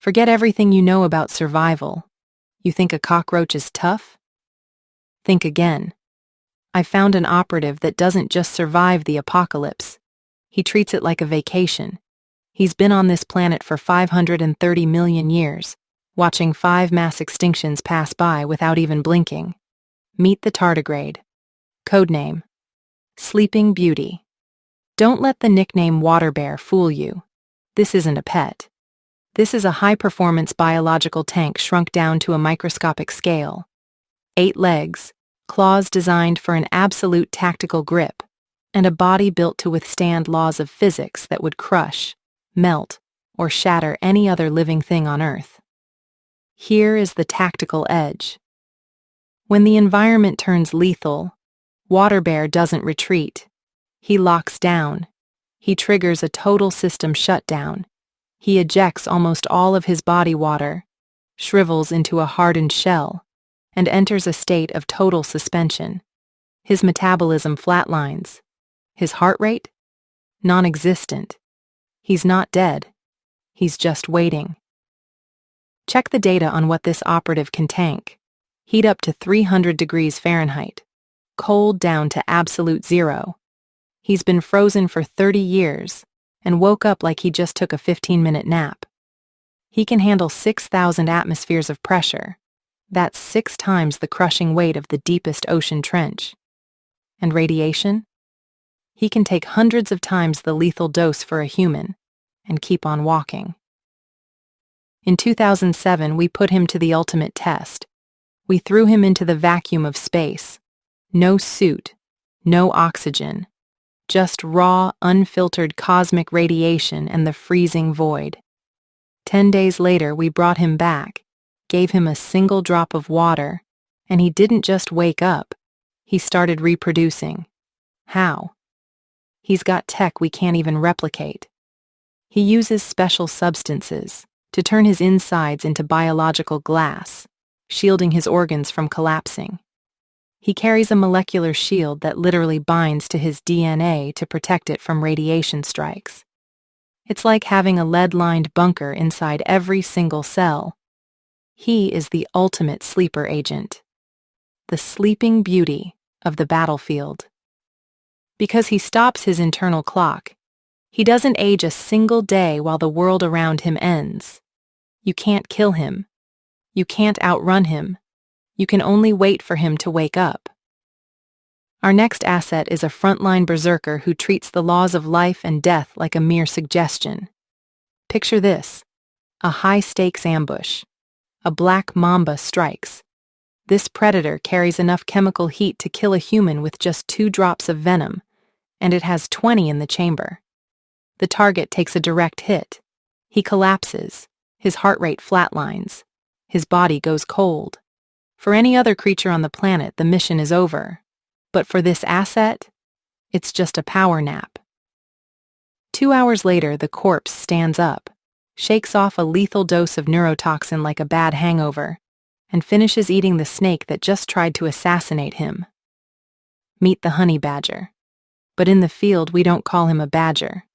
Forget everything you know about survival. You think a cockroach is tough? Think again. I found an operative that doesn't just survive the apocalypse. He treats it like a vacation. He's been on this planet for 530 million years, watching 5 mass extinctions pass by without even blinking. Meet the tardigrade. Codename: Sleeping Beauty. Don't let the nickname Water Bear fool you. This isn't a pet. This is a high-performance biological tank shrunk down to a microscopic scale. 8 legs, claws designed for an absolute tactical grip, and a body built to withstand laws of physics that would crush, melt, or shatter any other living thing on Earth. Here is the tactical edge. When the environment turns lethal, Water Bear doesn't retreat. He locks down. He triggers a total system shutdown. He ejects almost all of his body water, shrivels into a hardened shell, and enters a state of total suspension. His metabolism flatlines. His heart rate? Non-existent. He's not dead. He's just waiting. Check the data on what this operative can tank. Heat up to 300 degrees Fahrenheit. Cold down to absolute zero. He's been frozen for 30 years and woke up like he just took a 15-minute nap. He can handle 6,000 atmospheres of pressure. That's 6 times the crushing weight of the deepest ocean trench. And radiation? He can take hundreds of times the lethal dose for a human and keep on walking. In 2007, we put him to the ultimate test. We threw him into the vacuum of space. No suit, no oxygen, just raw, unfiltered cosmic radiation and the freezing void. 10 days later, we brought him back, gave him a single drop of water, and he didn't just wake up. He started reproducing. How? He's got tech we can't even replicate. He uses special substances to turn his insides into biological glass, shielding his organs from collapsing. He carries a molecular shield that literally binds to his DNA to protect it from radiation strikes. It's like having a lead-lined bunker inside every single cell. He is the ultimate sleeper agent, the sleeping beauty of the battlefield. Because he stops his internal clock, he doesn't age a single day while the world around him ends. You can't kill him. You can't outrun him. You can only wait for him to wake up. Our next asset is a frontline berserker who treats the laws of life and death like a mere suggestion. Picture this: a high-stakes ambush. A black mamba strikes. This predator carries enough chemical heat to kill a human with just 2 drops of venom, and it has 20 in the chamber. The target takes a direct hit. He collapses. His heart rate flatlines. His body goes cold. For any other creature on the planet, the mission is over. But for this asset, it's just a power nap. 2 hours later, the corpse stands up, shakes off a lethal dose of neurotoxin like a bad hangover, and finishes eating the snake that just tried to assassinate him. Meet the honey badger. But in the field, we don't call him a badger.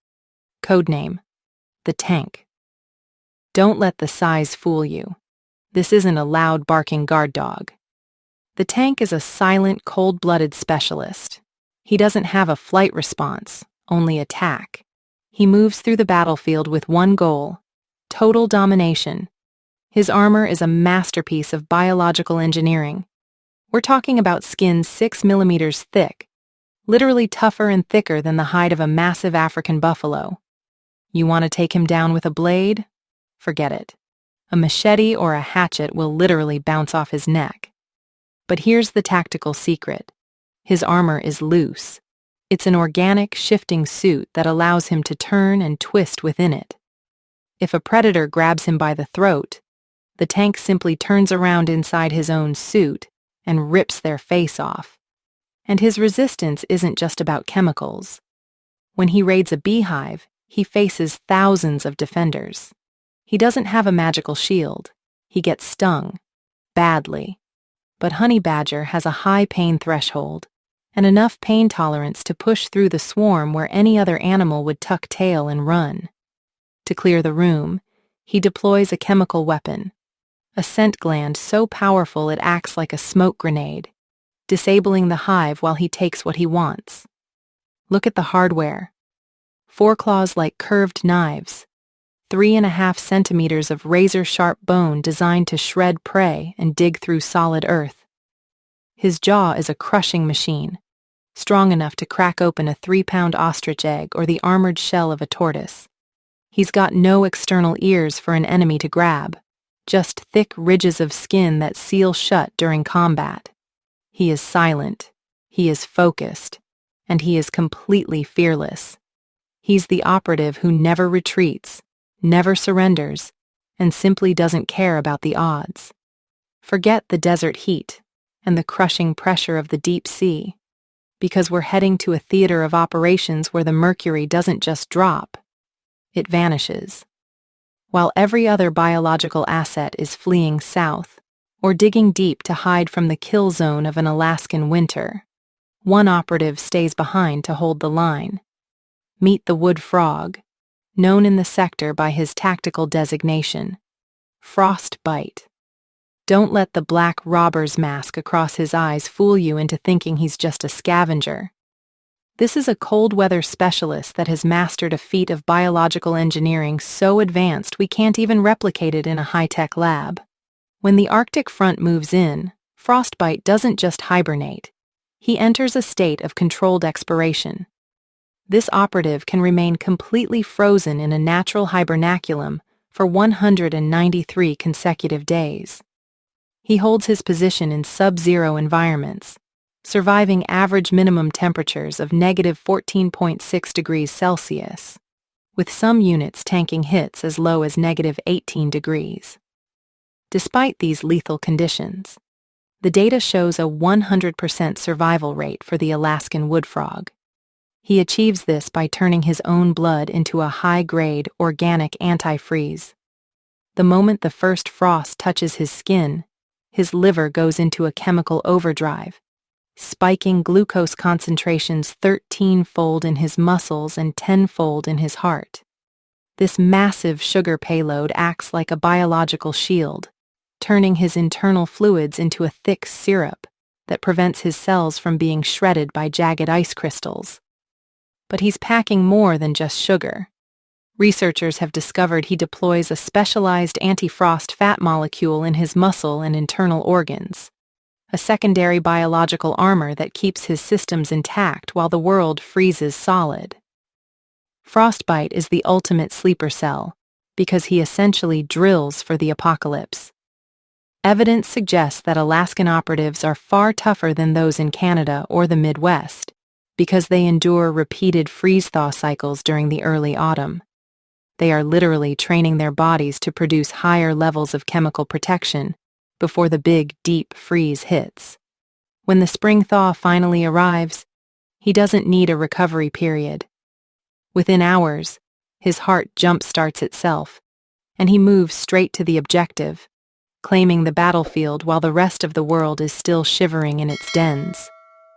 Codename: the tank. Don't let the size fool you. This isn't a loud barking guard dog. The tank is a silent, cold-blooded specialist. He doesn't have a flight response, only attack. He moves through the battlefield with one goal: total domination. His armor is a masterpiece of biological engineering. We're talking about skin 6 millimeters thick, literally tougher and thicker than the hide of a massive African buffalo. You want to take him down with a blade? Forget it. A machete or a hatchet will literally bounce off his neck. But here's the tactical secret. His armor is loose. It's an organic, shifting suit that allows him to turn and twist within it. If a predator grabs him by the throat, the tank simply turns around inside his own suit and rips their face off. And his resistance isn't just about chemicals. When he raids a beehive, he faces thousands of defenders. He doesn't have a magical shield. He gets stung. Badly. But Honey Badger has a high pain threshold and enough pain tolerance to push through the swarm where any other animal would tuck tail and run. To clear the room, He deploys a chemical weapon, a scent gland so powerful it acts like a smoke grenade, disabling the hive while he takes what he wants. Look at the hardware. 4 claws like curved knives, 3.5 centimeters of razor-sharp bone designed to shred prey and dig through solid earth. His jaw is a crushing machine, strong enough to crack open a 3-pound ostrich egg or the armored shell of a tortoise. He's got no external ears for an enemy to grab, just thick ridges of skin that seal shut during combat. He is silent, he is focused, and he is completely fearless. He's the operative who never retreats, never surrenders, and simply doesn't care about the odds. Forget the desert heat and the crushing pressure of the deep sea, because we're heading to a theater of operations where the mercury doesn't just drop, it vanishes. While every other biological asset is fleeing south or digging deep to hide from the kill zone of an Alaskan winter, one operative stays behind to hold the line. Meet the wood frog, known in the sector by his tactical designation, Frostbite. Don't let the black robber's mask across his eyes fool you into thinking he's just a scavenger. This is a cold weather specialist that has mastered a feat of biological engineering so advanced we can't even replicate it in a high-tech lab. When the Arctic front moves in, Frostbite doesn't just hibernate. He enters a state of controlled expiration. This operative can remain completely frozen in a natural hibernaculum for 193 consecutive days. He holds his position in sub-zero environments, surviving average minimum temperatures of -14.6 degrees Celsius, with some units tanking hits as low as -18 degrees. Despite these lethal conditions, the data shows a 100% survival rate for the Alaskan wood frog. He achieves this by turning his own blood into a high-grade, organic antifreeze. The moment the first frost touches his skin, his liver goes into a chemical overdrive, spiking glucose concentrations 13-fold in his muscles and 10-fold in his heart. This massive sugar payload acts like a biological shield, turning his internal fluids into a thick syrup that prevents his cells from being shredded by jagged ice crystals. But he's packing more than just sugar. Researchers have discovered he deploys a specialized anti-frost fat molecule in his muscle and internal organs, a secondary biological armor that keeps his systems intact while the world freezes solid. Frostbite is the ultimate sleeper cell, because he essentially drills for the apocalypse. Evidence suggests that Alaskan operatives are far tougher than those in Canada or the Midwest, because they endure repeated freeze-thaw cycles during the early autumn. They are literally training their bodies to produce higher levels of chemical protection before the big, deep freeze hits. When the spring thaw finally arrives, he doesn't need a recovery period. Within hours, his heart jump-starts itself, and he moves straight to the objective, claiming the battlefield while the rest of the world is still shivering in its dens.